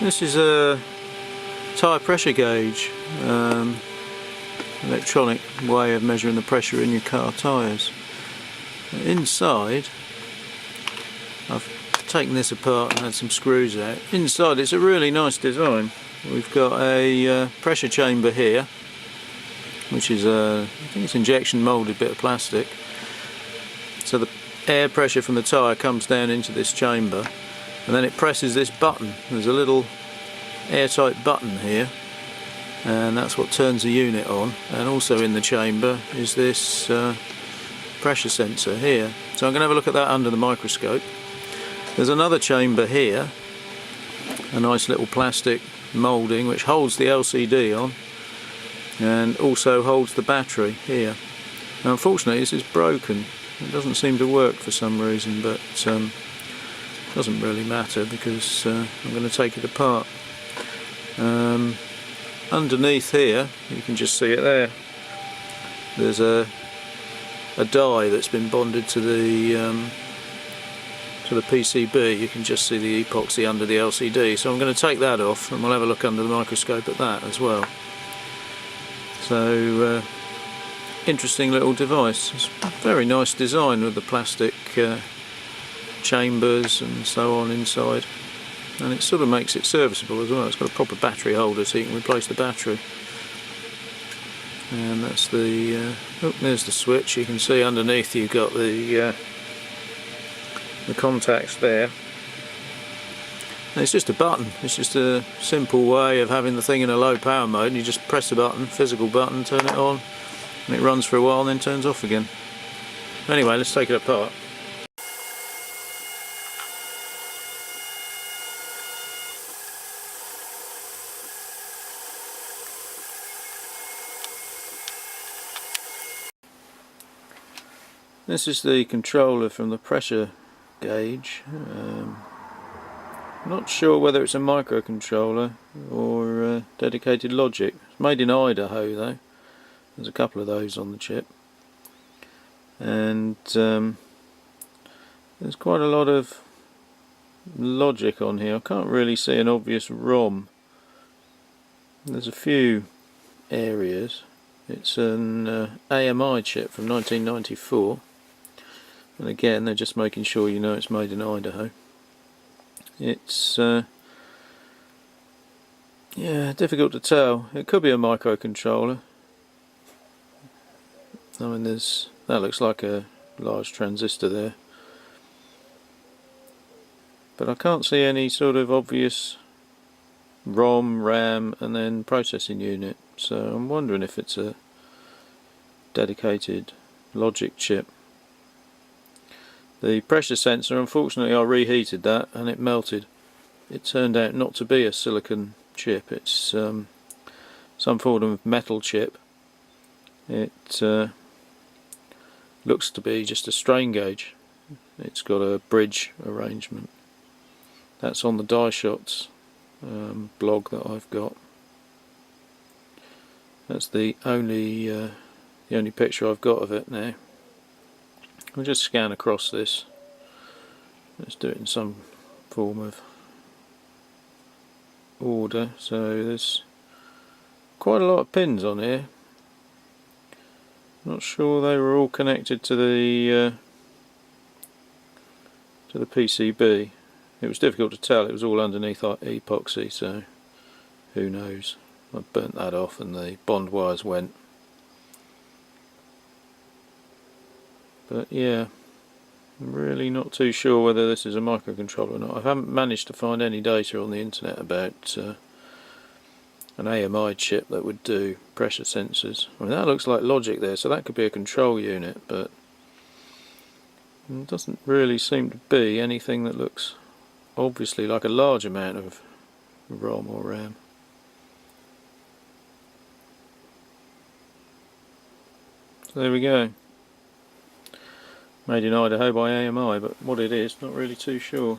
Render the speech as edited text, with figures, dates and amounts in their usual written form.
This is a tyre pressure gauge, electronic way of measuring the pressure in your car tyres. Inside, I've taken this apart and had some screws out. Inside it's a really nice design. We've got a pressure chamber here, which is I think it's injection moulded bit of plastic. So the air pressure from the tyre comes down into this chamber, and then it presses this button. There's a little airtight button here, and that's what turns the unit on. And also in the chamber is this pressure sensor here. So I'm going to have a look at that under the microscope. There's another chamber here, a nice little plastic moulding which holds the LCD on and also holds the battery here. Now, unfortunately this is broken. It doesn't seem to work for some reason, but doesn't really matter because I'm going to take it apart. Underneath here, you can just see it there, there's a die that's been bonded to the PCB. You can just see the epoxy under the LCD, so I'm going to take that off and we'll have a look under the microscope at that as well. So interesting little device. It's a very nice design with the plastic chambers and so on inside, and it sort of makes it serviceable as well. It's got a proper battery holder so you can replace the battery. And that's the oh, there's the switch. You can see underneath you've got the contacts there. And it's just a button. It's just a simple way of having the thing in a low power mode, and you just press the button, physical button, turn it on, and it runs for a while and then turns off again. Anyway, let's take it apart. This is the controller from the pressure gauge. Not sure whether it's a microcontroller or dedicated logic. It's made in Idaho though. There's a couple of those on the chip, and there's quite a lot of logic on here. I can't really see an obvious ROM. There's a few areas. It's an AMI chip from 1994, and again they're just making sure you know it's made in Idaho. It's yeah, difficult to tell. It could be a microcontroller. I mean, that looks like a large transistor there, but I can't see any sort of obvious ROM, RAM and then processing unit, so I'm wondering if it's a dedicated logic chip. The pressure sensor, unfortunately I reheated that and it melted. It turned out not to be a silicon chip. It's some form of metal chip. It looks to be just a strain gauge. It's got a bridge arrangement. That's on the Die Shots blog that I've got. That's the only picture I've got of it now. We'll just scan across this. Let's do it in some form of order. So there's quite a lot of pins on here. Not sure they were all connected to the PCB. It was difficult to tell. It was all underneath epoxy, so who knows. I burnt that off and the bond wires went. But yeah, I'm really not too sure whether this is a microcontroller or not. I haven't managed to find any data on the internet about an AMI chip that would do pressure sensors. I mean, that looks like logic there, so that could be a control unit, but it doesn't really seem to be anything that looks obviously like a large amount of ROM or RAM. So there we go. Made in Idaho by AMI, but what it is, not really too sure.